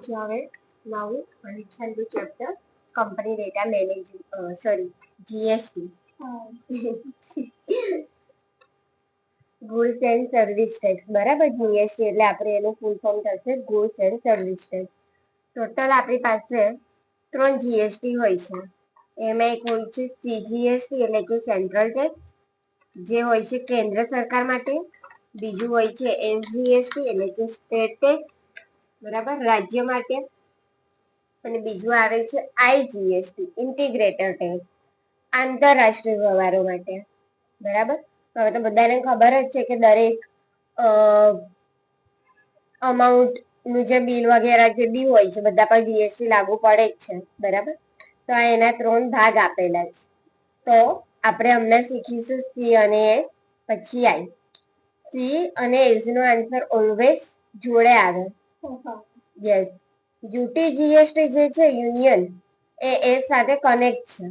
જો હવે નવું અને છેલ્લું chapter company data managing sorry GST goods and service tax. બરાબર, જીએસટી એટલે આપણે એનું ફૂલ ફોર્મ થશે goods and service tax. Total આપણી પાસે 3 જીએસટી હોય છે. એમાં એક હોય છે સીજીએસટી એટલે કે સેન્ટ્રલ ટેક્સ, જે હોય છે કેન્દ્ર સરકાર માટે. બીજું હોય છે એસજીએસટી એટલે કે સ્ટેટ ટેક્સ, બરાબર, રાજ્ય માટે. અને બીજું આવે છે આઈજીએસટી ઇન્ટિગ્રેટેડ ટેક્સ, આંતરરાષ્ટ્રીય વ્યવહારો માટે. બરાબર, હવે તો બધાને ખબર જ છે કે દરેક અમાઉન્ટ નું જે બિલ વગેરે જે બી હોય છે બધા પર જીએસટી લાગુ પડે જ છે. બરાબર, તો આ એના 3 ભાગ આપેલા છે. તો આપણે હમણાં શીખીશું સી અને એસ, પછી આઈ. સી અને એસ નો આન્સર ઓલવેઝ જોડે આવે. યસ, યુટીજીએસટી જે છે યુનિયન, એ એસ સાથે કનેક્ટ છે.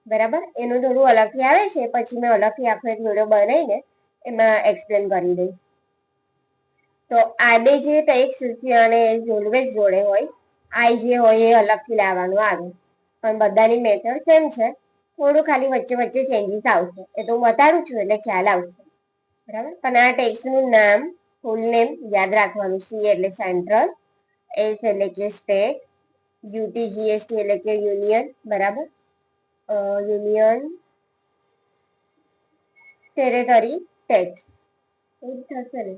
બરાબર, એનું થોડું અલગથી આવે છે, પછી મેં અલગથી આખો એક વિડીયો બનાવીને એમાં એક્સપ્લેન કરી દઈશ. તો આડે જે ટેક્સ અને ઓલવેઝ જોડે હોય, આઈ જે હોય એ અલગથી લાવવાનું આવે. પણ બધાની મેથડ સેમ છે, થોડું ખાલી વચ્ચે વચ્ચે ચેન્જીસ આવશે. એ તો હું બતાડું છું એટલે ખ્યાલ આવશે. બરાબર, પણ આ ટેક્સ નું નામ, ફૂલ નેમ યાદ રાખવાનું. સી એટલે સેન્ટ્રલ, એસ એટલે કે સ્ટેટ, યુટીજીએસટી એટલે કે યુનિયન. બરાબર, યુનિયન ટેરેટરી ટેક્સ એવું થશે ને,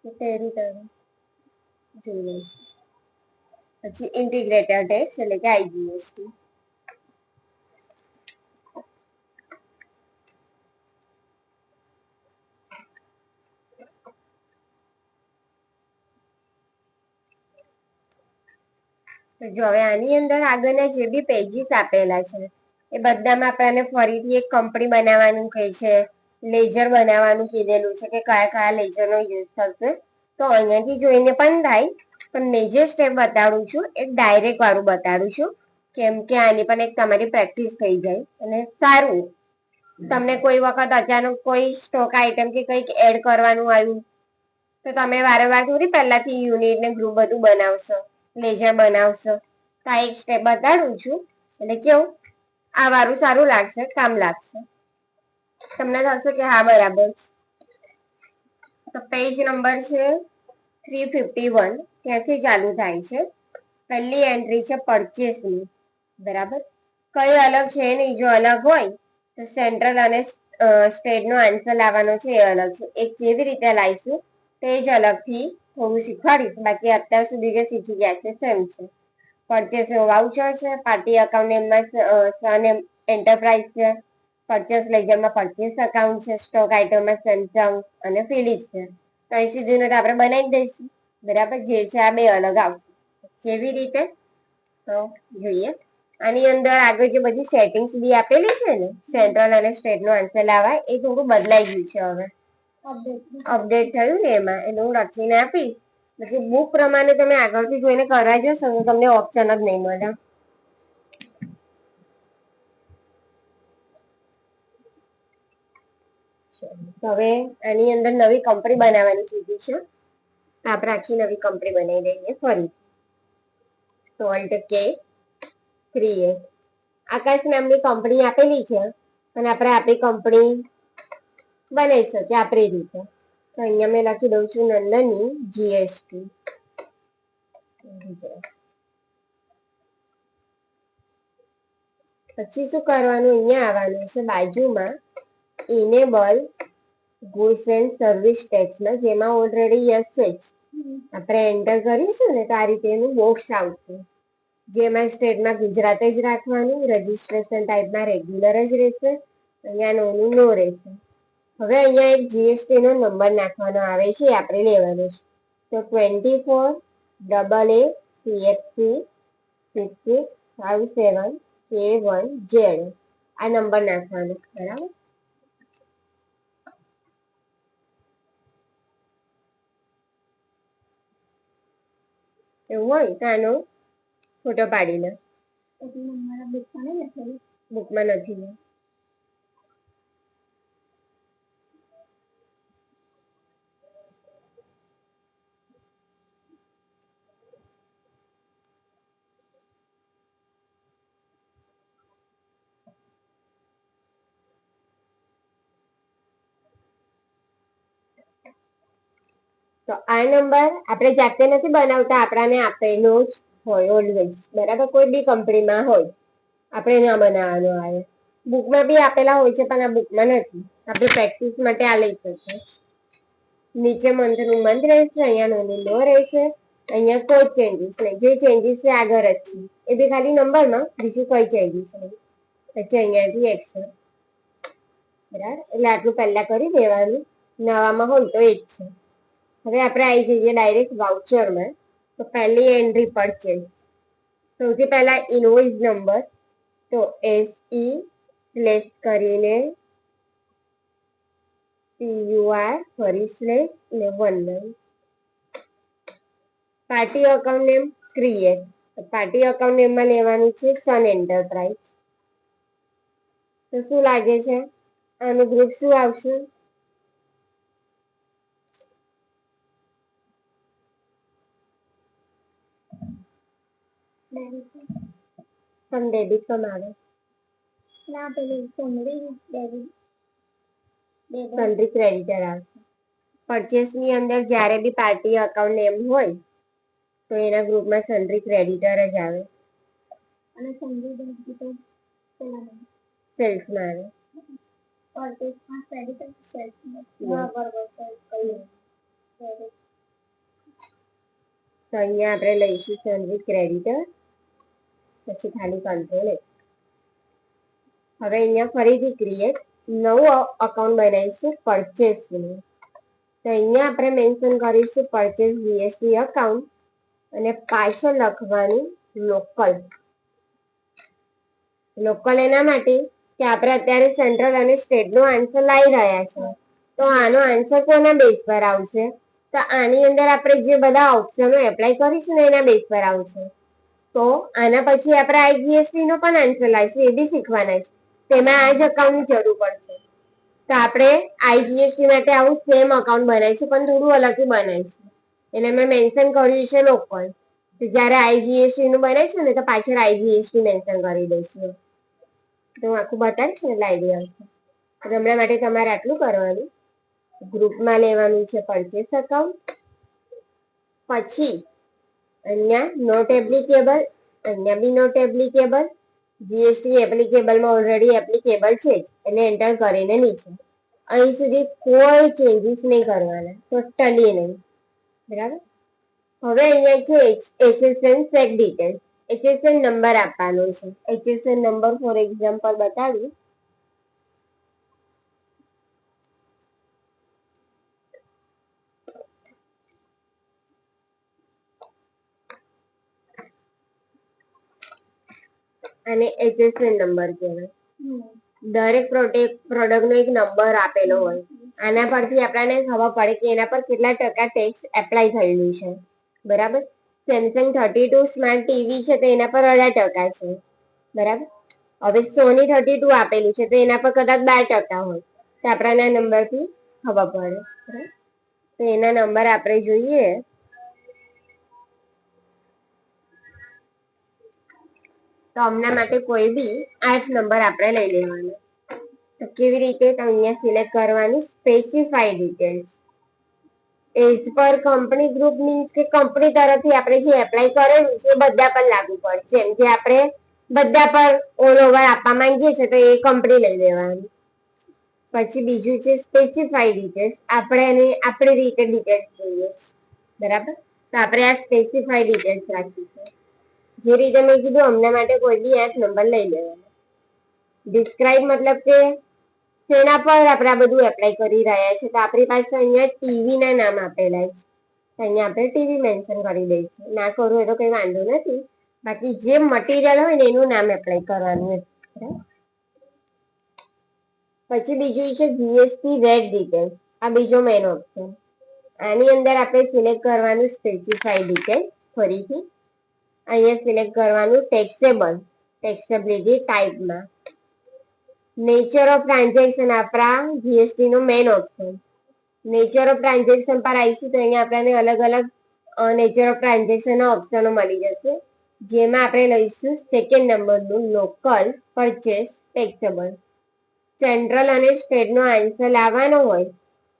ટેરિટરી જોઈ લઈશું. પછી ઇન્ટિગ્રેટેડ ટેક્સ એટલે કે આઈજીએસટી. જો હવે આની અંદર આગળના જે બી પેજીસ આપેલા છે એ બધામાં આપણને ફરીથી એક કંપની બનાવવાનું કહે છે, લેજર બનાવવાનું કીધેલું છે કે કયા કયા લેજરનો યુઝ થશે. તો અહીંયાથી જોઈને પણ થાય, પણ મેં જે સ્ટેપ બતાડું છું એ ડાયરેક્ટ વાળું બતાડું છું, કેમ કે આની પણ એક તમારી પ્રેક્ટિસ થઈ જાય અને સારું. તમને કોઈ વખત અચાનક કોઈ સ્ટોક આઈટમ કે કંઈક એડ કરવાનું આવ્યું તો તમે વારંવાર થોડી પહેલાથી યુનિટ ને ગ્રુપ બધું બનાવશો, લેજર બનાવશો. તો આ એક સ્ટેપ બતાડું છું એટલે કેવું આ વારું સારું લાગશે, કામ લાગશે. તમને થશે કે હા બરાબર છે. તો પેજ નંબર છે 351, ત્યાંથી ચાલુ થાય છે. પહેલી એન્ટ્રી છે પરચેસની. બરાબર, કઈ અલગ છે નહીં, જો અલગ હોય તો સેન્ટ્રલ અને સ્ટેટ નો આન્સર લાવવાનો છે એ અલગ છે. એ કેવી રીતે લાવીશું તે જ અલગથી થોડું શીખવાડીશ, બાકી અત્યાર સુધી જે શીખી ગયા છે સેમ છે. પરચેસ નો વાઉચર છે, પાર્ટી અકાઉન્ટ નેમમાં સન એન્ટરપ્રાઇઝ છે, પરચેસ લેજરમાં પરચેસ અકાઉન્ટ છે, સ્ટોક આઇટમમાં સેમસંગ અને ફિલિપ્સ છે. તો અહીં સુધીનું તો આપણે બનાવી દઈશું. બરાબર, જે છે આ બે અલગ આવશે. કેવી રીતે તો જોઈએ. આની અંદર આગળ જે બધી સેટિંગ્સ બી આપેલી છે ને સેન્ટ્રલ અને સ્ટેટ નો આન્સર લાવવા, એ થોડું બદલાઈ ગયું છે. હવે અપડેટ થયું ને એમાં, એટલે હું લખીને આપીશ. પછી બુક પ્રમાણે તમે આગળથી જોઈને કરવા જશો તો તમને ઓપ્શન જ નહીં મળે. હવે આની અંદર નવી કંપની બનાવવાની કીધી છે, આપણે આખી નવી કંપની બનાવી દઈએ ફરી. તો ઓલ્ટ કે ક્રિએટ. આકાશ નામની કંપની આપેલી છે અને આપણે આપણી કંપની બનાવી શકીએ આપણી રીતે. તો અહીંયા મેં લખી દઉં છું નંદની જીએસટી. પછી શું કરવાનું, અહીંયા આવવાનું છે બાજુમાં ઇનેબલ ગુડ્સ એન્ડ સર્વિસ ટેક્સમાં, જેમાં ઓલરેડી યસ છે જ. આપણે એન્ટર કરીશું ને તો આ રીતે એનું બોક્સ આવશે, જેમાં સ્ટેટમાં ગુજરાત જ રાખવાનું, રજીસ્ટ્રેશન ટાઈપમાં રેગ્યુલર જ રહેશે, અહીંયા નોનું નો રહેશે. હવે અહીંયા એક જીએસટી નો નંબર નાખવાનો આવે છે, આપણે લેવાનો છે. તો 24AACFC6657K1Z આ નંબર નાખવાનો. બરાબર, એવું હોય તો આનો ફોટો પાડી લે. બુકમાં નથી. તો આ નંબર આપણે જાતે નથી બનાવતા, આપણાને આપેલો જ હોય ઓલવેઝ, બરાબર. કોઈ બી કંપનીમાં હોય, આપણે ના બનાવવાનો આવે. બુકમાં બી આપેલા હોય છે, પણ આ બુકમાં નથી. આપણે પ્રેક્ટિસ માટે આ લઈ શકીએ. નીચે મંથનું મંથ રહેશે, અહીંયા નોની નો રહેશે, અહીંયા કોઈ ચેન્જીસ નહીં. જે ચેન્જીસ છે આગળ જ છે, એ બી ખાલી નંબરમાં, બીજું કોઈ ચેન્જીસ નહીં. પછી અહીંયાથી એક્શન, બરાબર. એટલે આટલું પહેલા કરી દેવાનું, નવામાં હોય તો એ જ છે. હવે આપણે આવી જઈએ ડાયરેક્ટ વાઉચરમાં. તો પહેલી એન્ટ્રી પરચેસ. સૌથી પહેલા ઇનવોઇસ નંબર, તો SE સ્લેશ કરીને PUR ફરી સ્લેશ ને 19. Party account name create. Party account નેમમાં લેવાનું છે સન એન્ટરપ્રાઇઝ. તો શું લાગે છે આનું ગ્રુપ શું આવશે? સન ડેબિટ કમ આવે ના, પેલું સનરી ક્રેડિટર આવશે. પરચેસ ની અંદર જ્યારે બી પાર્ટી અકાઉન્ટ નેમ હોય તો એના ગ્રુપમાં સનરી ક્રેડિટર જ આવે. અને સનરી ડેબિટર સેલ્સમાં આવે. પરચેસમાં ક્રેડિટર સેલ્સમાં. હા, બરાબર. તો અહીંયા આપણે લઈશું સનરી ક્રેડિટર, પછી ખાલી કંટ્રોલ. હવે અહીંયા ફરીથી ક્રિએટ નવું અકાઉન્ટ બનાવીશું પરચેસનું. તો અહીંયા આપણે મેન્શન કરીશું પરચેસ જીએસટી અકાઉન્ટ અને પાછળ લખવાનું લોકલ. લોકલ એના માટે કે આપણે અત્યારે સેન્ટ્રલ અને સ્ટેટનો આન્સર લાવી રહ્યા છે. તો આનો આન્સર કોના બેઝ પર આવશે? તો આની અંદર આપણે જે બધા ઓપ્શનો એપ્લાય કરીશું ને એના બેઝ પર આવશે. તો આના પછી આપણે આઈજીએસટી નો પણ આન્સર લાવીશું, એ બી શીખવાના છે. તેમાં આ જ અકાઉન્ટની જરૂર પડશે. તો આપણે આઈજીએસટી માટે આવું સેમ અકાઉન્ટ બનાવીશું, પણ થોડું અલગથી બનાવીશું. એટલે મેં મેન્શન કર્યું છે લોકલ. તો જ્યારે આઈજીએસટી નું બનાવીશું ને તો પાછળ આઈજીએસટી મેન્શન કરી દઈશું. તો હું આખું બતાવીશ ને એટલે આઈડિયા આવશે. હમણાં માટે તમારે આટલું કરવાનું. ગ્રુપમાં લેવાનું છે પરચેસ અકાઉન્ટ, પછી અહીંયા નોટ એપ્લિકેબલ, અહીંયા બી નોટ એપ્લિકેબલ. જીએસટી એપ્લિકેબલમાં ઓલરેડી એપ્લિકેબલ છે જ, એટલે એન્ટર કરીને નીચે અહીં સુધી કોઈ ચેન્જીસ નહીં કરવાના, ટોટલી નહીં, બરાબર. હવે અહીંયા છે HSN check detail. HSN number આપવાનો છે. HSN નંબર ફોર એક્ઝામ્પલ બતાડું. અને HSN નંબર કહેવાય. દરેક પ્રોડક્ટ નો એક નંબર આપેલો હોય. આના પરથી આપણને ખબર પડે કે એના પર કેટલા ટકા ટેક્સ એપ્લાય થયેલું છે, બરાબર. સેમસંગ 32 સ્માર્ટ ટીવી છે તો એના પર 18% છે, બરાબર. હવે સોની 32 આપેલું છે તો એના પર કદાચ 12% હોય, તો આપણા નંબર થી ખબર પડે. તો એના નંબર આપણે જોઈએ. તો હમણાં માટે કોઈ બી 8 નંબર આપણે લઈ લેવાનો. તો કેવી રીતે? તો અહીંયા સિલેક્ટ કરવાનું specify details. As per company group means કે કંપની તરફથી આપણે જે એપ્લાય કરેલું છે એ બધા પર લાગુ પડશે. એમ કે આપણે બધા પર ઓલ ઓવર આપવા માંગીએ છીએ તો એ કંપની લઈ લેવાની. પછી બીજું છે સ્પેસિફાઈ ડિટેલ્સ. આપણે એને આપણી રીતે ડિટેલ્સ જોઈએ, બરાબર. તો આપણે આ સ્પેસિફાઈ ડિટેલ્સ રાખીશું. જે રીતે મેં કીધું હમણાં માટે કોઈ બી 8 નંબર લઈ લેવાનો. ડિસ્ક્રાઇબ મતલબ કે શેના પર આપણે આ બધું એપ્લાય કરી રહ્યા છે. તો આપણી પાસે અહીંયા ટીવી ના નામ આપેલા છે, અહીંયા આપણે ટીવી મેન્શન કરી દઈશું. ના કરવું હોય તો કઈ વાંધો નથી, બાકી જે મટીરિયલ હોય ને એનું નામ એપ્લાય કરવાનું. પછી બીજું છે જીએસટી વેટ ડિટેલ. આ બીજો મેઇન ઓપ્શન. આની અંદર આપણે સિલેક્ટ કરવાનું સ્પેસિફાઈ ડિટેલ. ફરીથી અહીંયા સિલેક્ટ કરવાનું ટેક્સેબલ, ટેક્સેબિલિટી ટાઈપમાં. નેચર ઓફ ટ્રાન્ઝેક્શન આપણા જીએસટી નો main option. Nature of transaction પર આવીશું તો અહીંયા આપણને અલગ અલગ નેચર ઓફ ટ્રાન્ઝેક્શન ના ઓપ્શનો મળી જશે, જેમાં આપણે લઈશું સેકન્ડ નંબરનું લોકલ પરચેસ ટેક્સેબલ. સેન્ટ્રલ અને સ્ટેટ નો આન્સર લાવવાનો હોય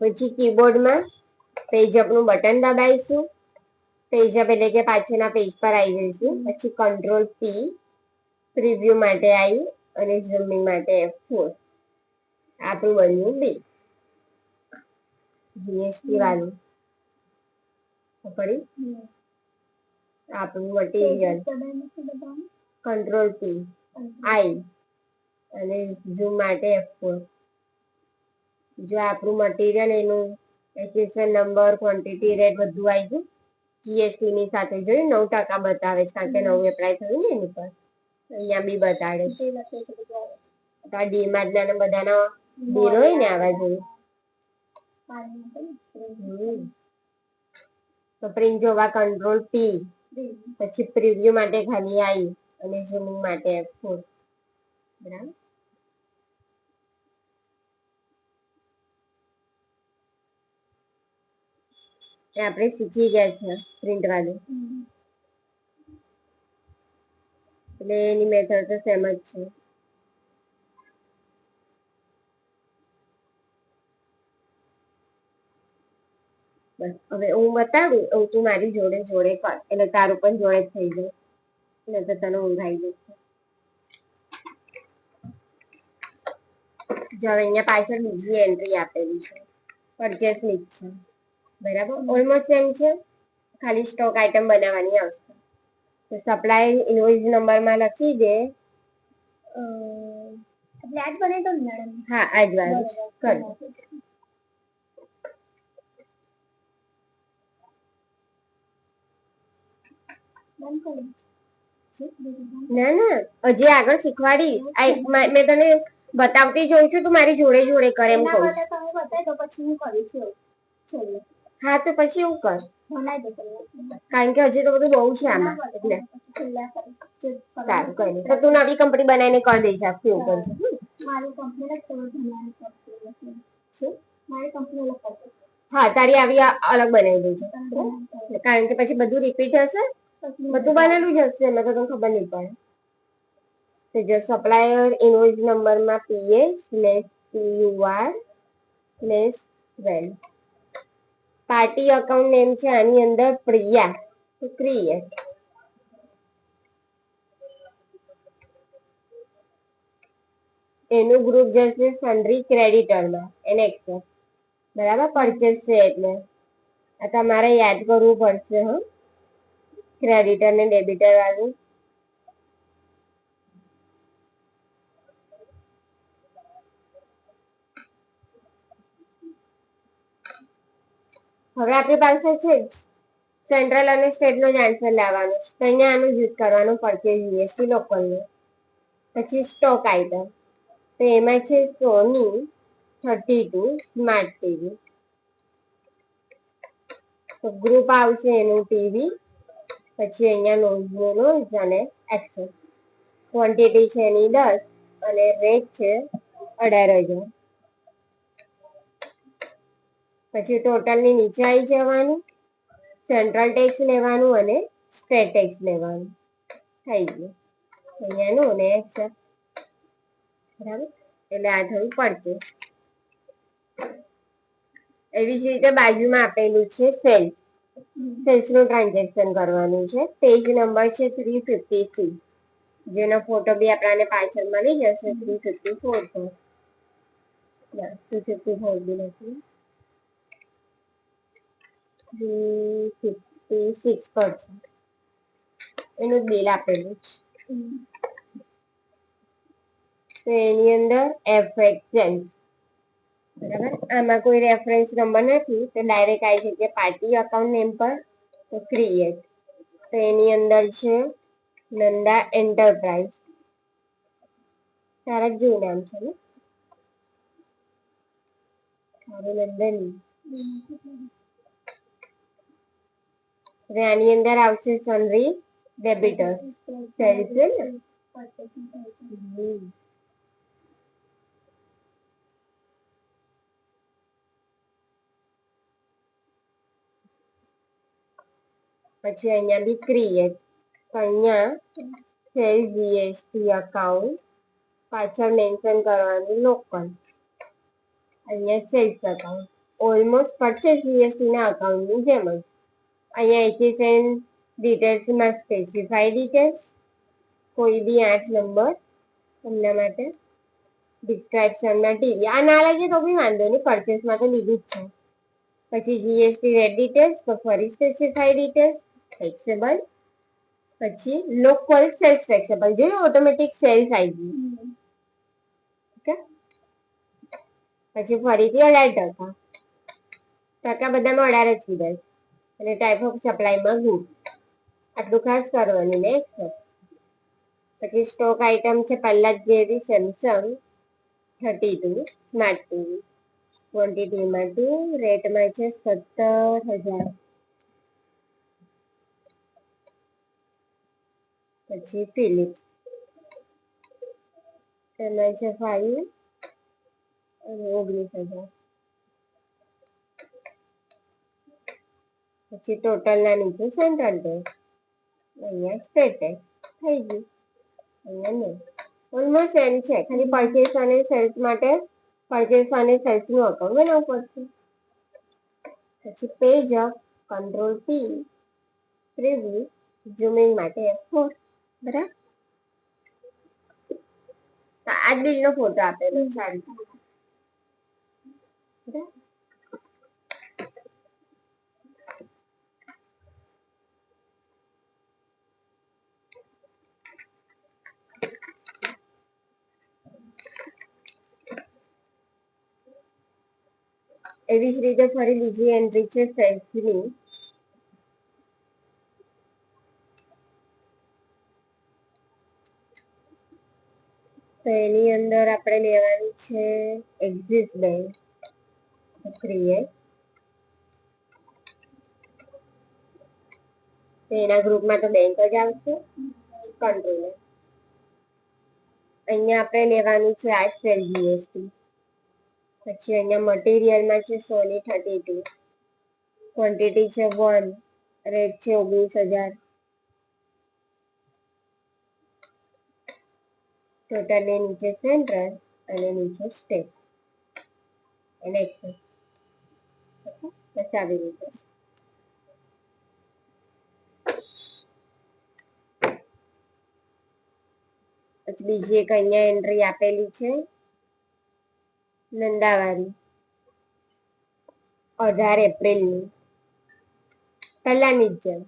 પછી કીબોર્ડમાં પેજ અપ નું બટન દબાઈશું. પેજ અપ એટલે કે પાછળના પેજ પર આવી જઈશું. પછી કંટ્રોલ પી પ્રિવ્યુ માટે આવી અને ઝૂમિંગ માટે F4. આપણું બન્યું બી જીએસટી વાળું. પડી આપણું મટીરિયલ કંટ્રોલ પી આઈ અને ઝૂમ માટે F4. જો આપણું મટીરિયલ એનું એક્વિઝિશન નંબર ક્વોન્ટિટી રેટ બધું આવી ગયું. જીએસટી ની સાથે જોયું 9% બતાવે છે કારણ કે નવું એપ્લાય થયું ને એની પર. અહીંયા બી બતાડે છે. ડીમાર્ટ ના બધાના બિલ હોય ને આવા જોઈએ. તો પ્રિન્ટ જોવા કંટ્રોલ પી પછી પ્રિવ્યુ માટે ખાલી આઈ અને ઝૂમિંગ માટે F4. બરાબર. આપણે શીખી ગયા છે પ્રિન્ટ વાળું. એટલે એની મેથડ તો સેમ જ છે. બસ હવે હું બતાડું એવું તું મારી જોડે જોડે કર એટલે તારું પણ જોડે જ થઈ જાય. એટલે તો તને ઊંઘ આવી જશે. જો હવે અહીંયા પાછળ બીજી એન્ટ્રી આપેલી છે પરચેસ ની છે. બરાબર ઓલમોસ્ટ સેમ છે. ખાલી સ્ટોક આઇટમ બનાવવાની આવશે. તો સપ્લાય ઇનવોઇસ નંબરમાં લખી દે. એટલે આજ બનાવી દઉં મેડમ. હા આજ વાત કર. ના ના હજી આગળ શીખવાડીશ. મેં તને બતાવતી જોઉં છું તું મારી જોડે જોડે કરે એમ કહું છું. તમે બતાવી દો પછી હું કરીશ એવું. હા તો પછી એવું કર. કારણ કે હજી તો બધું બહુ છે આમાં એટલે સારું કઈ નહીં. તો તું નવી કંપની બનાવીને કરી દઈશ આખી એવું કરશે. મારી કંપની શું મારી કંપની અલગ કરશે. હા તારી આવી અલગ બનાવી દેજે કારણ કે પછી બધું રિપીટ હશે. બધું બનેલું જ હશે એમાં તો તમને ખબર નહીં પડે. તો જો સપ્લાયર ઇનવોઇસ નંબરમાં PA/PUR/વેલ પાર્ટી અકાઉન્ટ નેમ છે આની અંદર પ્રિયા. તો ક્રિએટ એનું ગ્રુપ જશે સન્ડ્રી ક્રેડિટરમાં એને એક્સેપ્ટ. બરાબર પરચેસ છે એટલે આ તમારે યાદ કરવું પડશે. હ ક્રેડિટર ને ડેબિટર વાળું. હવે આપણી પાસે છે જ સેન્ટ્રલ અને સ્ટેટ નો જ આન્સર લાવવાનો છે. તો અહીંયા આનું યુઝ કરવાનું પરચેસ જીએસટી લોકલનો. પછી સ્ટોક આઇટમ તો એમાં છે સોની 32 સ્માર્ટ ટીવી. તો ગ્રુપ આવશે એનું ટીવી. પછી અહીંયા નોંધ અને એક્સેસ. ક્વોન્ટિટી છે એની 10 અને રેટ છે 18,000. પછી ટોટલ ની નીચે આવી જવાનું. સેન્ટ્રલ ટેક્સ લેવાનું અને સ્ટેટ ટેક્સ લેવાનું. થઈ ગયું અહીંયાનું અને એક્સેપ્ટ. બરાબર એટલે આ થયું પરચેસ. એવી જ રીતે બાજુમાં આપેલું છે સેલ્સ. સેલ્સ નું ટ્રાન્ઝેક્શન કરવાનું છે. પેજ નંબર છે 353 જેનો ફોટો બી આપણાને પાછળ મળી જશે 354 પર. 354 બી નથી 356 પર છે. એનું બિલ આપેલું છે. તો એની અંદર એફએક્સએલ. બરાબર આમાં કોઈ રેફરન્સ નંબર નથી તો ડાયરેક્ટ આવી શકે પાર્ટી અકાઉન્ટ નેમ પર. તો ક્રિએટ તો એની અંદર છે નંદા એન્ટરપ્રાઇઝ. તારા જેવું નામ છે ને નંદની. હવે આની અંદર આવશે સનરી ડેબિટર સેલ્સ છે ને. પછી અહીંયા બી ક્રિએટ તો અહીંયા સેલ્સ જીએસટી અકાઉન્ટ પાછળ મેન્શન કરવાનું લોકલ. અહીંયા sales account almost purchase GST ના અકાઉન્ટની જેમ જ અહીંયા એચએસએન ડિટેલ્સમાં સ્પેસિફાઈ ડિટેલ્સ, કોઈ બી 8 નંબર એમના માટે, ડિસ્ક્રિપ્શનમાં ટીવી. આ ના લાગે તો બી વાંધો નહીં, પરચેસમાં તો લીધું જ છે. પછી જીએસટી રેટ ડિટેલ્સ, તો ફરી સ્પેસિફાઈ ડિટેલ્સ, ટેક્સેબલ, પછી લોકલ સેલ્સ ટેક્સેબલ, જોયું ઓટોમેટિક સેલ્સ આવી ગયું. ઓકે, પછી ફરીથી 18%, ટકા બધામાં 18 જ કીધા છે, અને ટાઈપ ઓફ સપ્લાયમાં ગુડ. આટલું ખાસ કરવાનું ને એક્સેપ્ટ. પછી સ્ટોક આઇટમ છે પહેલા જ જેવી સેમસંગ 32 સ્માર્ટ ટીવી, ક્વોન્ટિટીમાં 2, રેટમાં છે 17,000. પછી ફિલિપ્સ એમાં છે 5 અને 19,000. પછી ટોટલ ના નીચે સેન્ટ્રલ ટેક્સ, અહીંયા સ્ટેટ ટેક્સ થઈ ગયું. અહીંયા નહીં, ઓલમોસ્ટ એમ છે, ખાલી પરચેસ અને સેલ્સ માટે પરચેસ અને સેલ્સ નું અકાઉન્ટ બનાવવું પડશે. પછી પેજ અપ, કંટ્રોલ પી, પ્રિવ્યુ, ઝૂમિંગ માટે F4. બરાબર, તો આ બિલનો ફોટો આપેલો છે. એવી જ રીતે ફરી બીજી એન્ટ્રી છે સેલ્સની. તો એની અંદર આપણે લેવાની છે એક્સિસ બેંક, ક્રિએટ. તો એના ગ્રુપમાં તો બેંક જ આવશે. કંટ્રોલર અહીંયા આપણે લેવાનું છે આ સેલ જીએસટી. પછી અહીંયા મટીરિયલમાં છે સોની 32, ક્વોન્ટિટી છે 1, રેટ છે 19,000. ટોટલ ને નીચે સેન્ટ્રલ અને નીચે સ્ટેટ અને એક્સેસ. બસ આવી રીતે. પછી બીજી એક અહીંયા એન્ટ્રી આપેલી છે નંદાવારી, 18 એપ્રિલની, પહેલાની જ જેમ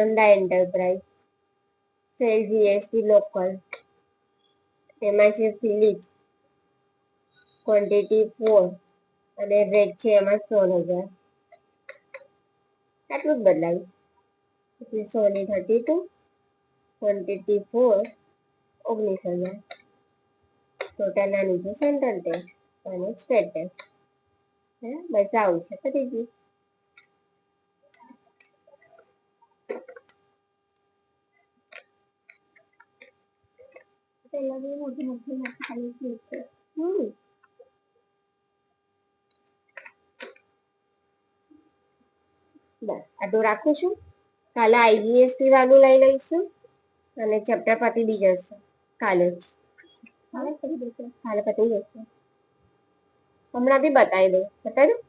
Nanda enterprise, cell GST local, એમાં છે ફિલિપ્સ, ક્વોન્ટિટી 4 અને રેટ છે એમાં 16,000. આટલું જ બદલાયું. પછી સોની 32, ક્વોન્ટિટી 4, 19,000. ટોટલ ના નીચે સેન્ટ્રલ ટેક્સ અને સ્ટેટ ટેક્સ. બસ આવું છે, પતી ગયું. બસ આટલું રાખું છું. કાલે આઈજીએસટી વાળું લઈ લઈશું અને ચેપ્ટર પતી બી જશે કાલે જ. કાલે પતી જશે. હમણાં બી બતાવી દઉં. બતાવી દઉં?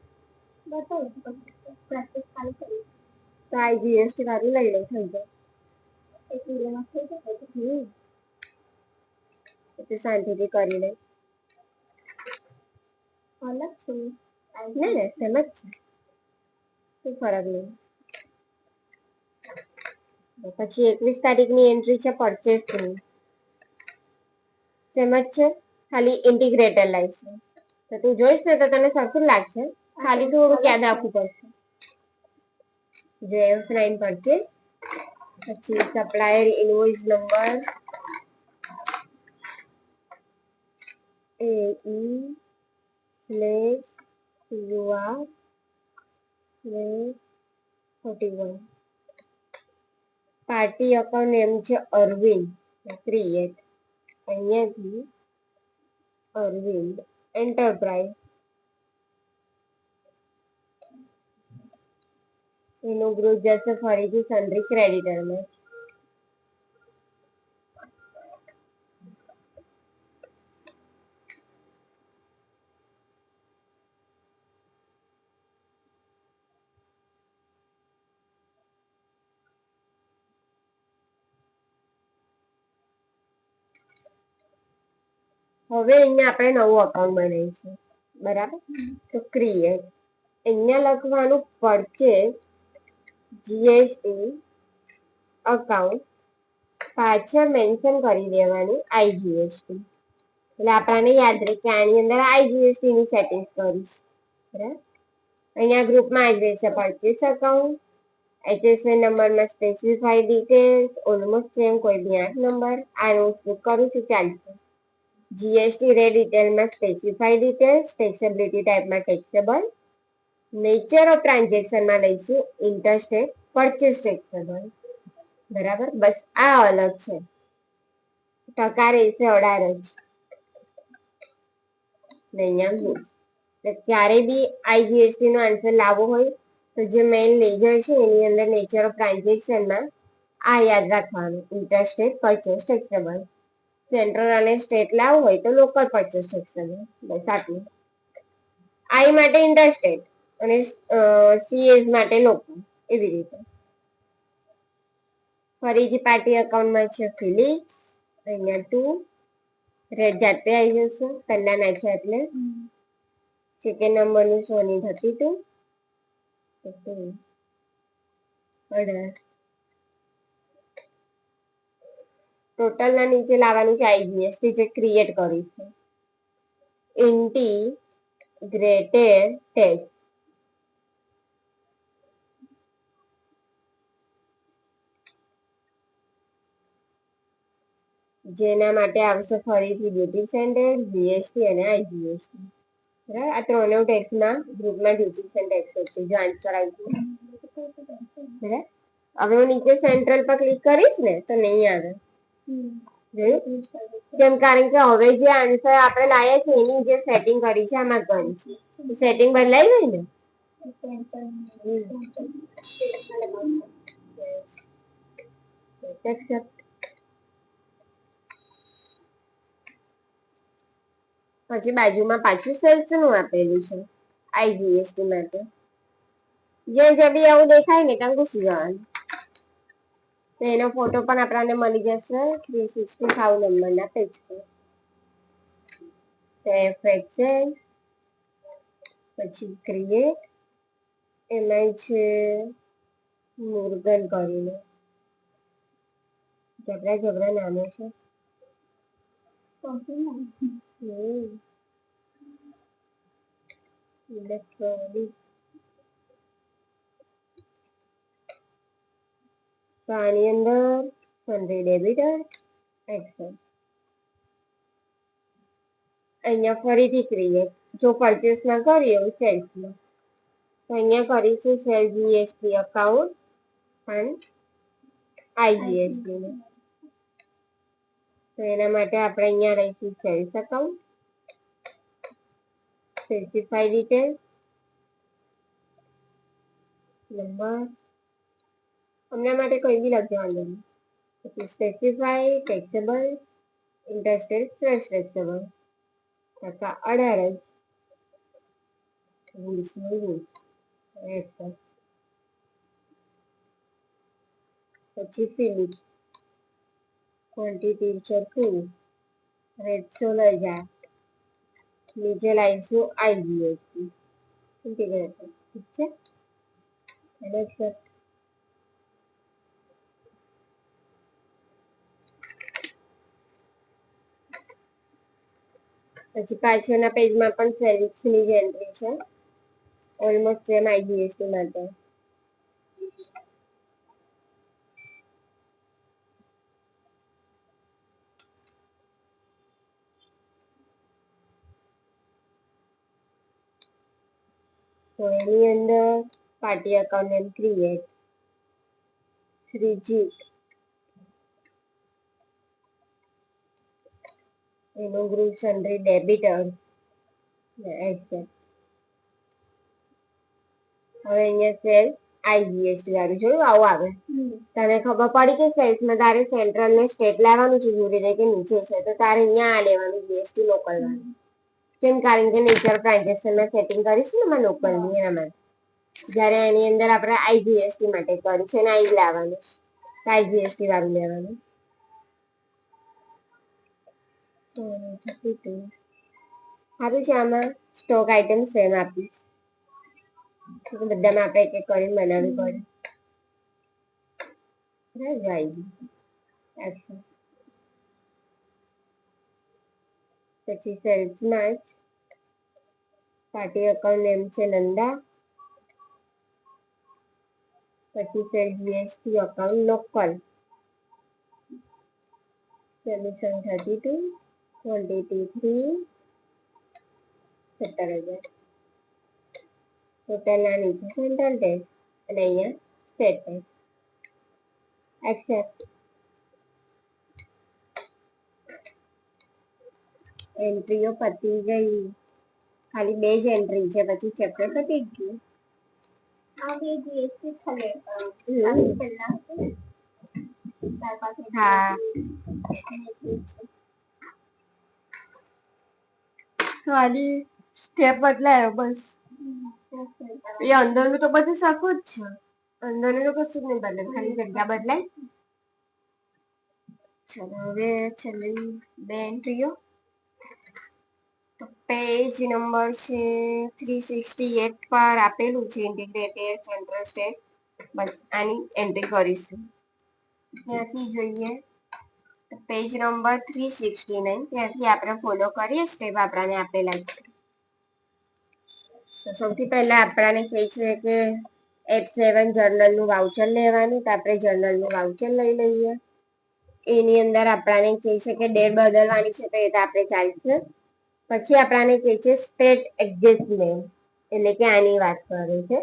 તો આઈજીએસટી વાળું લઈ લઉં, થઈ જાય. તો શાંતિથી કરી લઈશ. અલગ છે ને, સેમ જ છે, શું ફરક નહીં. પછી 21 તારીખની એન્ટ્રી છે પરચેસની, સેમ જ છે, ખાલી ઇન્ટિગ્રેટર લાવીશું. તો તું જોઈશ ને તો તને સરખું લાગશે, ખાલી થોડુંક યાદ રાખવું પડશે. જે F9 પરચેસ, પછી supplier invoice number AE/UR/41, party account name છે અરવિંદ, ક્રિએટ. અહીંયાથી અરવિંદ એન્ટરપ્રાઇઝ, એનું ગ્રુપ જશે ફરીથી સન્ડ્રી ક્રેડિટરમાં. હવે અહીંયા આપણે નવું અકાઉન્ટ બનાવીશું, બરાબર. તો ક્રિએટ, અહીંયા લખવાનું પરચેસ જીએસટી અકાઉન્ટ, પાછળ મેન્શન કરી દેવાનું આઈજીએસટી, એટલે આપણને યાદ રહે કે આની અંદર આઈજીએસટી ની સેટિંગ કરીશ, બરાબર. અહીંયા ગ્રુપમાં આવી રહેશે પરચેસ અકાઉન્ટ, HSN નંબરમાં સ્પેસિફાઈ ડિટેલ્સ, ઓલમોસ્ટ સેમ, કોઈ બી 8 નંબર. આ હું સ્કીપ કરું છું, ચાલશે. જીએસટી રે ડિટેલમાં સ્પેસિફાઈ ડિટેલ્સ, ટેક્સેબિલિટી ટાઈપમાં ટેક્સેબલ, નેચર ઓફ ટ્રાન્ઝેક્શનમાં લઈશું ઇન્ટરસ્ટેટ પરચેસ ટેક્સેબલ, બરાબર. બસ આ અલગ છે, ટકા રહેશે 18 જ. અહીંયા ગુડ્સ, ક્યારે બી આઈજીએસટી નો આન્સર લાવવો હોય તો જે મેઇન લેજર છે એની અંદર નેચર ઓફ ટ્રાન્ઝેક્શનમાં આ યાદ રાખવાનું, ઇન્ટરસ્ટેટ પરચેસ ટેક્સેબલ. સેન્ટ્રલ અને સ્ટેટ લાવવું હોય તો લોકલ પરચેસ ટેક્સેબલ, બસ આટલું. આઈ માટે ઇન્ટરસ્ટેટ અને સીએસ માટે લોકલ, એવી રીતે. ફરીથી પાર્ટી અકાઉન્ટમાં છે ફિલિપ્સ, અહીંયા 2, રેડ જાતે આવી જશે પહેલા નાખ્યા એટલે. સેકન્ડ નંબરનું સોની 32, 18. ટોટલ ના નીચે લાવવાનું છે આઈજીએસટી જે ક્રિએટ કરીશું, ઇન્ટીગ્રેટેડ ટેક્સ, જેના માટે આવશે ફરીથી ડ્યુટી સેન્ડર, જીએસટી અને આઈજીએસટી, બરાબર. આ ત્રણેય ટેક્સમાં ગ્રુપમાં ડ્યુટી સેન્ડર ટેક્સ છે, જો આન્સર આવી ગયો, બરાબર. હવે હું નીચે સેન્ટ્રલ પર ક્લિક કરીશ ને તો નહીં આવે, કેમ? કારણ કે હવે જે આન્સર આપણે લાયા છે એની જે સેટિંગ કરી છે આમાં કરી છે, સેટિંગ બદલાઈ ગઈ ને. પછી બાજુમાં પાછું સેલ્સ નું આપેલું છે આઈજીએસટી માટે, જે જબી આવું દેખાય ને ત્યાં ઘૂસી જવાનું. તો એનો ફોટો પણ આપણને મળી જશે 365 નંબરના પેજ પર. એફએક્સએલ, પછી ક્રિએટ, એમાં છે મુર્ગન કરીને, જબરા નામો છે. ઇલેક્ટ્રોનિક, તો આની અંદર સન્ડ્રી ડેબિટર એક્સેલ. અહીંયા ફરીથી ક્રિએટ, જો પરચેસમાં કરીએ એવું સેલ્સમાં, તો અહીંયા કરીશું સેલ જીએસટી અકાઉન્ટ અને આઈજીએસટી. તો એના માટે આપણે અહીંયા લઈશું sales account, specify detail, number, હમણાં માટે કોઈ બી લખવાનું નહીં, પછી specify taxable, interstate slash taxable, ટકા 18 જ. પછી ફિલિપ્સ, ક્વોન્ટિટી છે 2, રેટ 16,000, નીચે લાવીશું આઈજીએસટી ઇન્ટિગ્રેટેડ, ઠીક છે. પછી પાછળના પેજમાં પણ સેલ્સની જ એન્ટ્રી છે, ઓલમોસ્ટ સેમ આઈજીએસટી માટે. તો એની અંદર પાર્ટી અકાઉન્ટ નેમ ક્રિએટ, શ્રીજીત, એનું ગ્રુપ સન્ડ્રી ડેબિટર એક્સેપ્ટ. હવે અહીંયા સેલ્સ આઈજીએસટી વાળું જોયું આવું આવે, તને ખબર પડી કે સેલ્સમાં તારે સેન્ટ્રલ ને સ્ટેટ લાવવાનું છે, જોડે જાય કે નીચે છે તો તારે અહીંયા આ લેવાનું જીએસટી લોકલ વાળું. કેમ? કારણ કે નેચર ટ્રાન્ઝેક્શનમાં સેટિંગ કરીશું ને એમાં લોકલની, એના માટે. જ્યારે એની અંદર આપણે આઈજીએસટી માટે કર્યું છે ને આઈ લાવવાનું, આઈજીએસટી વાળું લેવાનું. સારું છે, આમાં સ્ટોક આઇટમ સેમ આપીશ, બધામાં આપણે એક એક કરીને બનાવવી પડે. પછી સેલ્સમાં જ પાર્ટી અકાઉન્ટ નેમ છે નંદા, પછી છે GST account local, submission 32, quantity 3, 17,000. ટોટલના નીચે સેન્ટ્રલ ટેક્સ અને અહીંયા સ્ટેટ ટેક્સ. એક્સેપ્ટ. એન્ટ્રીઓ પતી ગઈ, ખાલી 2 જ એન્ટ્રી છે, પછી ચેપ્ટર પતી ગયું. હા, ખાલી સ્ટેપ બદલાયો બસ. એ અંદરનું તો બધું સરખું જ છે, અંદરનું તો કશું જ નહીં બદલે, ખાલી જગ્યા બદલાય. ચલો હવે છેલ્લી 2 એન્ટ્રીઓ. પેજ નંબર છે 368 પર આપેલું છે ઇન્ટિગ્રેટેડ સેન્ટ્રલ સ્ટેટ. બસ આની એન્ટ્રી કરીશું. ત્યાંથી જોઈએ પેજ નંબર 369, ત્યાંથી આપણે ફોલો કરીએ સ્ટેપ આપણાને આપેલા છે. તો સૌથી પહેલા આપણાને કહે છે કે F7 જર્નલનું વાઉચર લેવાનું, તો આપણે જર્નલનું વાઉચર લઈ લઈએ. એની અંદર આપણાને કહે છે કે ડેટ બદલવાની છે, તો એ તો આપણે ચાલશે. પછી આપણાને કહે છે સ્ટેટ એડજસ્ટમેન્ટ, એટલે કે આની વાત કરે છે.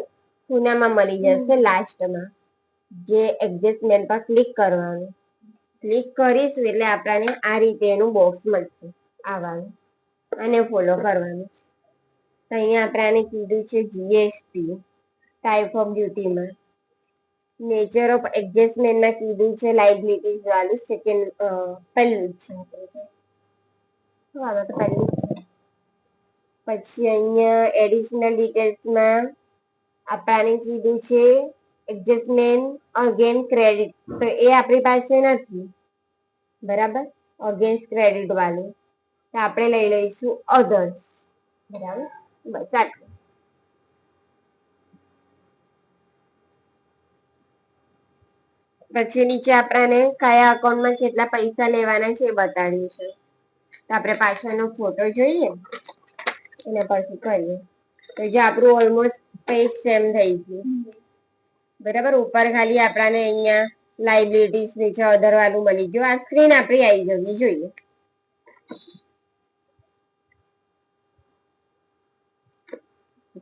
પુનામાં મળી જશે લાસ્ટમાં, જે એડજસ્ટમેન્ટ પર ક્લિક કરવાનું. ક્લિક કરીશું એટલે આપણાને આ રીતે એનું બોક્સ મળશે આવવાનું, અને ફોલો કરવાનું. તો અહીંયા આપણાને કીધું છે જીએસટી ટાઈપ ઓફ ડ્યુટીમાં. નેચર ઓફ એડજસ્ટમેન્ટમાં કીધું છે લાયબિલિટીઝ વાળું સેકન્ડ પહેલું જ છે. પછી અહીંયા એડિશનલ ડિટેલ્સમાં આપણાને કીધું છે એડજસ્ટમેન્ટ અગેન ક્રેડિટ, તો એ આપણી પાસે નથી, બરાબર. અગેન્સ્ટ ક્રેડિટ વાળું તો આપણે લઈ લઈશું અધર્સ, બરાબર. બસ આટલું. પછી નીચે આપણાને કયા અકાઉન્ટમાં કેટલા પૈસા લેવાના છે એ બતાડ્યું છે. તો આપણે પાછળનો ફોટો જોઈએ, એના પરથી કરીએ. તો જે આપણું ઓલમોસ્ટ પેજ સેમ થઈ ગયું, બરાબર. ઉપર ખાલી આપણાને અહીંયા લાયબિલિટીઝ નીચે અધર વાળું મળી ગયું. આ સ્ક્રીન આપણી આવી જવી જોઈએ.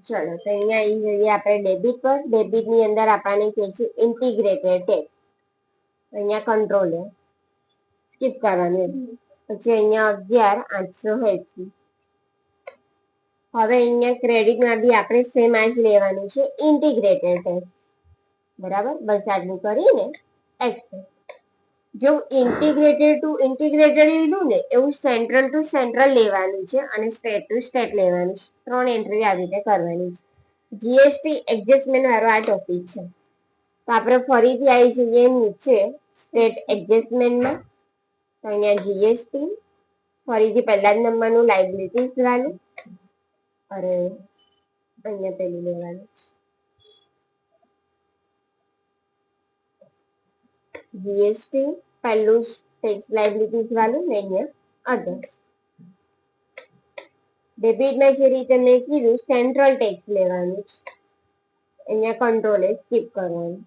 ચલો તો અહીંયા આવી જઈએ આપણે ડેબિટ પર. ડેબિટ ની અંદર આપણને કહે છે ઇન્ટિગ્રેટેડ ટેક્સ, અહીંયા કંટ્રોલ સ્કીપ કરવાનું. પછી અહીંયા 11,880. હવે અહીંયા ક્રેડિટમાં બી આપણે સેમ આ જ લેવાનું છે ઇન્ટિગ્રેટેડ ટેક્સ, બરાબર. બસ આટલું કરીને એક્સેપ્ટ. જો ઇન્ટિગ્રેટેડ ટુ ઇન્ટિગ્રેટેડ લીધું ને એવું સેન્ટ્રલ ટુ સેન્ટ્રલ લેવાનું છે, અને સ્ટેટ ટુ સ્ટેટ લેવાનું છે. 3 એન્ટ્રી આવી રીતે કરવાની છે. જીએસટી એડજસ્ટમેન્ટ વાળો આ ટોપિક છે. તો આપણે ફરીથી આવી જઈએ નીચે સ્ટેટ એડજસ્ટમેન્ટમાં. તો અહીંયા જીએસટી, ફરીથી પહેલા જ નંબરનું લાયબિલિટીઝ વાળું, અરે અહીંયા પેલું લેવાનું જીએસટી, પહેલું ટેક્સ લાયબિલિટીઝ વાળું, ને અહીંયા અધર્સ. ડેબિટમાં જે રીતે મેં કીધું સેન્ટ્રલ ટેક્સ લેવાનું છે, અહીંયા કંટ્રોલ સ્કીપ કરવાનું.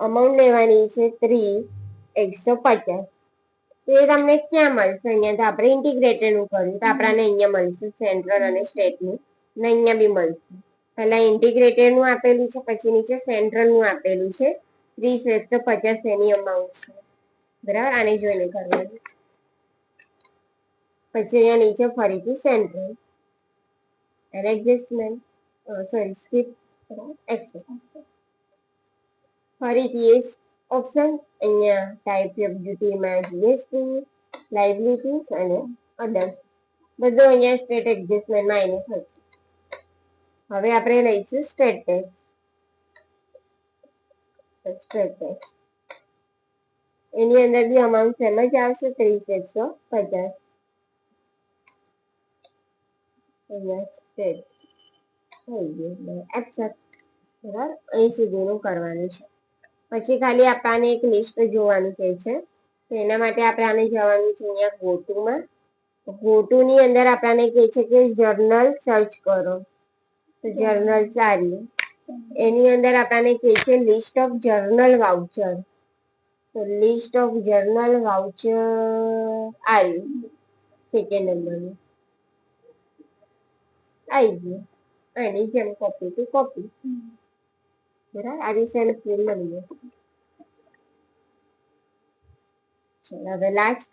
અમાઉન્ટ લેવાની છે 30,150. તો એ તમને ક્યાં મળશે? અહીંયા તો આપણે ઇન્ટિગ્રેટેડ નું કર્યું, તો આપણને અહીંયા મળશે સેન્ટ્રલ અને સ્ટેટનું, ને અહીંયા બી મળશે. પહેલા ઇન્ટિગ્રેટેડ નું આપેલું છે, પછી નીચે સેન્ટ્રલ નું આપેલું છે. 30,150 એની અમાઉન્ટ છે, બરાબર. આને જોઈને કરવાનું. પછી અહીંયા નીચે ફરીથી central and adjustment, sorry skip, accept. ફરીથી એ ઓપ્શન અહીંયા ટાઈપ ઓફ ડ્યુટીમાં જીએસટી, લાયબિલિટીઝ અને અધર્સ, બધું અહીંયા સ્ટેટ એડજસ્ટમેન્ટમાં આવીને થશે. હવે આપણે લઈશું સ્ટેટ ટેક્સ. સ્ટેટ ટેક્સ એની અંદર બી અમાઉન્ટ સેમ જ આવશે 30,150. અહીંયા સ્ટેટ થઈ ગયું એક્સેપ્ટ. બરાબર, અહીં સુધીનું કરવાનું છે. પછી ખાલી આપણને એક લિસ્ટ જોવાનું કહે છે, તો એના માટે આપણે આને જવાનું છે અહીંયા ગોટુમાં. ગોટુ ની અંદર આપણને કહે છે કે જર્નલ સર્ચ કરો, તો જર્નલ સારી એની અંદર આપણને કહે છે લિસ્ટ ઓફ જર્નલ વાઉચર, તો લિસ્ટ ઓફ જર્નલ વાઉચર આવ્યું સેકન્ડ નંબરનું આવી ગયું. એની જેમ કોપી ટુ કોપી. બરાબર, આ રીતે એને પ્રિન્ટ મળી ગયો. ચલો હવે લાસ્ટ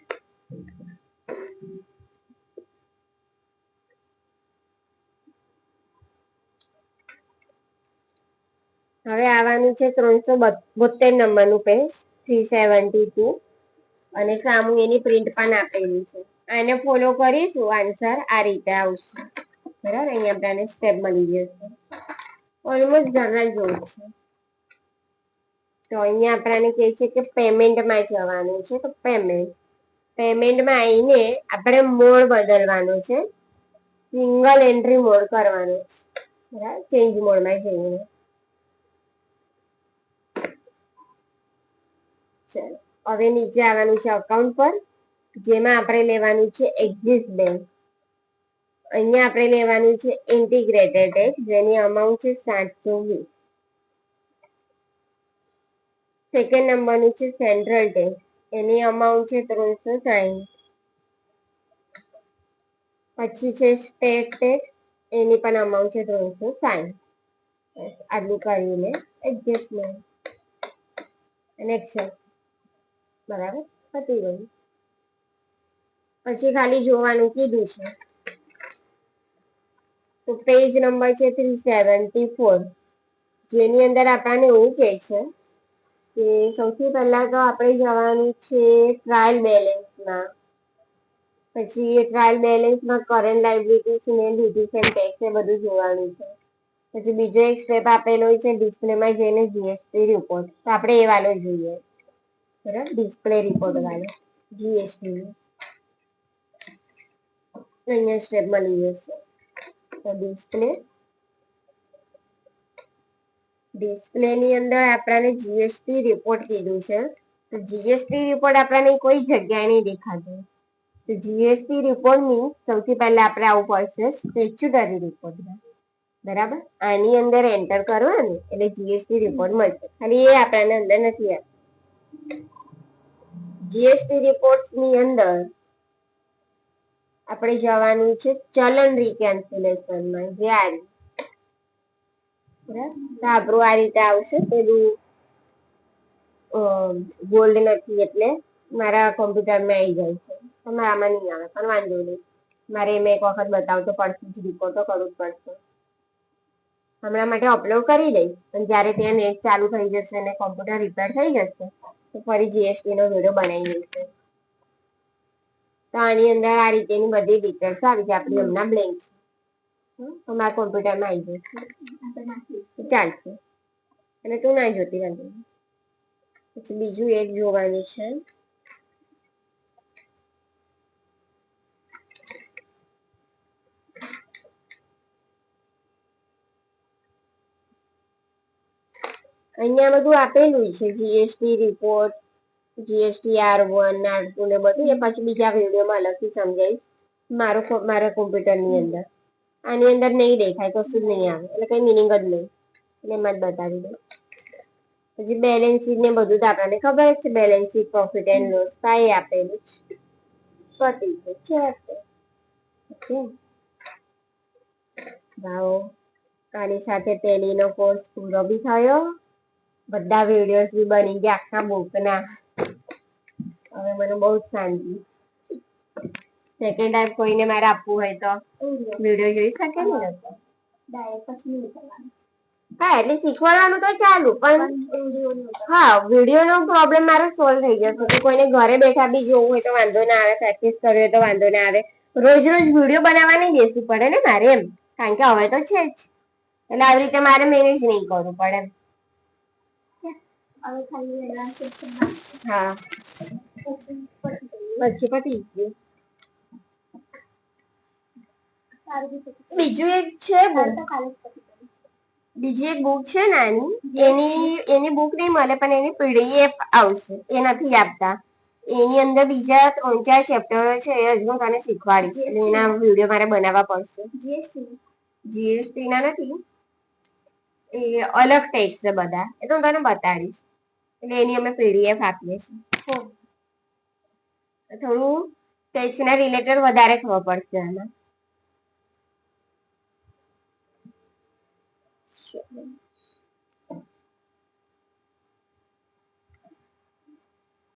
હવે આવવાનું છે 372 નંબરનું પેજ 372 અને સામુ એની પ્રિન્ટ પણ આપેલી છે. આને ફોલો કરીશું આન્સર આ રીતે આવશે. બરાબર, અહીંયા આપણને સ્ટેપ મળી જશે. ઓલમોસ્ટ જનરલ જેવું છે. તો અહીંયા આપણને કહે છે કે પેમેન્ટમાં જવાનું છે, તો પેમેન્ટમાં આવીને આપણે મોડ બદલવાનો છે, સિંગલ એન્ટ્રી મોડ કરવાનો છે. બરાબર, ચેન્જ મોડમાં જઈને ચલો હવે નીચે આવવાનું છે અકાઉન્ટ પર, જેમાં આપણે લેવાનું છે એક્સિસ બેંક. અહીંયા આપણે લેવાનું છે ઇન્ટિગ્રેટેડ ટેક્સ, જેની અમાઉન્ટ છે 720. સેકન્ડ નંબરનું છે સેન્ટ્રલ ટેક્સ, એની અમાઉન્ટ છે 360. પછી છે સ્ટેટ ટેક્સ, એની પણ અમાઉન્ટ છે 360. આટલું કરીને એડજસ્ટમેન્ટ અને એક્સેપ્ટ. બરાબર, પતી ગયું. પછી ખાલી જોવાનું કીધું છે, તો પેજ નંબર છે 374, જેની અંદર આપણને એવું કહે છે કે સૌથી પહેલા તો આપણે જવાનું છે ટ્રાયલ બેલેન્સમાં. પછી ટ્રાયલ બેલેન્સમાં કરંટ લાયબિલિટીઝ ને ડ્યુટીઝ એન્ડ ટેક્સ એ બધું જોવાનું છે. પછી બીજો એક સ્ટેપ આપેલો છે ડિસ્પ્લેમાં જઈને જીએસટી રિપોર્ટ, તો આપણે એ વાળો જોઈએ. બરાબર, ડિસ્પ્લે રિપોર્ટ વાળો જીએસટી અહીંયા સ્ટેપ મળી જશે. તો ડિસ્પ્લે ની અંદર આપણને જીએસટી રિપોર્ટ કીધું છે, તો જીએસટી રિપોર્ટ આપણને કોઈ જગ્યાએ નહીં દેખાતું. તો જીએસટી રિપોર્ટ મીન્સ સૌથી પહેલા આપણે આવું પડશે સ્ટેચ્યુટરી રિપોર્ટ. બરાબર, આની અંદર એન્ટર કરવાનું એટલે જીએસટી રિપોર્ટ મળશે. ખાલી એ આપણને અંદર નથી આવતું. જીએસટી રિપોર્ટ ની અંદર આપણે જવાનું છે ચલન રિકેન્સિલેશનમાં, જે આવ્યું. બરાબર, તો આપણું આ રીતે આવશે. પેલું ગોલ્ડ નથી એટલે મારા કોમ્પ્યુટરમાં આવી જાય છે, આમાં નહીં આવે પણ વાંધો નહીં. મારે એમાં એક વખત બતાવતો પડશે, રિપોર્ટ તો કરવું જ પડશે. હમણાં માટે અપલોડ કરી દઈશ, પણ જ્યારે ત્યાં નેટ ચાલુ થઈ જશે અને કોમ્પ્યુટર રિપેર થઈ જશે તો ફરી જીએસટી નો વિડીયો બનાવી દઈશું. તો આની અંદર આ રીતેની બધી ડિટેલ્સ આવી છે. આપણી હમણાં બ્લેન્ક છે, તો મારા કોમ્પ્યુટરમાં આવી જશે, ચાલશે. અને તું ના જોતી વાંધો. પછી બીજું એક જોવાનું છે, અહીંયા બધું આપેલું છે GST report, GST R1 R2 ને બધું. એ પછી બીજા વિડીયોમાં અલગથી સમજાવીશ મારા કોમ્પ્યુટરની અંદર. આની અંદર નહીં દેખાય, કશું જ નહીં આવે એટલે કઈ મિનિંગ જ નહીં, એટલે એમાં જ બતાવી દઉં. પછી બેલેન્સ શીટ ને બધું તો આપણને ખબર જ છે, balance sheet profit and loss તો એ આપેલું છે. આની સાથે ટેલીનો કોર્સ પૂરો બી થયો, બધા વિડીયોઝ બી બની ગયા આખા બુકના. હવે મને બહુ જ શાંતિ. સેકન્ડ ટાઈમ કોઈને મારે આપવું હોય તો વિડીયો જોઈ શકે ને. હા, એટલે શીખવાડવાનું તો ચાલુ, પણ હા વિડીયો નો પ્રોબ્લેમ મારો સોલ્વ થઈ જશે. તો કોઈને ઘરે બેઠા બી જોવું હોય તો વાંધો ના આવે, પ્રેક્ટિસ કરવી હોય તો વાંધો ના આવે. રોજ રોજ વિડીયો બનાવવા નહીં બેસવું પડે ને મારે એમ, કારણ કે હવે તો છે જ, એટલે આવી રીતે મારે મેનેજ નહીં કરવું પડે એમ. હા, પછી પતી ગયું. બીજું એક છે બુક, બીજી એક બુક છે નાની, એની બુક નહીં મળે પણ એની પીડીએફ આવશે, એ નથી આપતા. એની અંદર બીજા 3-4 ચેપ્ટરો છે, એ હજુ તને શીખવાડીશ, એટલે એના વિડીયો મારે બનાવવા પડશે. જીએસટી ના નથી, એ અલગ ટેક્સ છે બધા, એ તો હું તને બતાડીશ. એટલે એની અમે પીડીએફ આપીએ છીએ. થોડું ટેક્સ ના રિલેટેડ વધારે ખબર પડશે આમાં.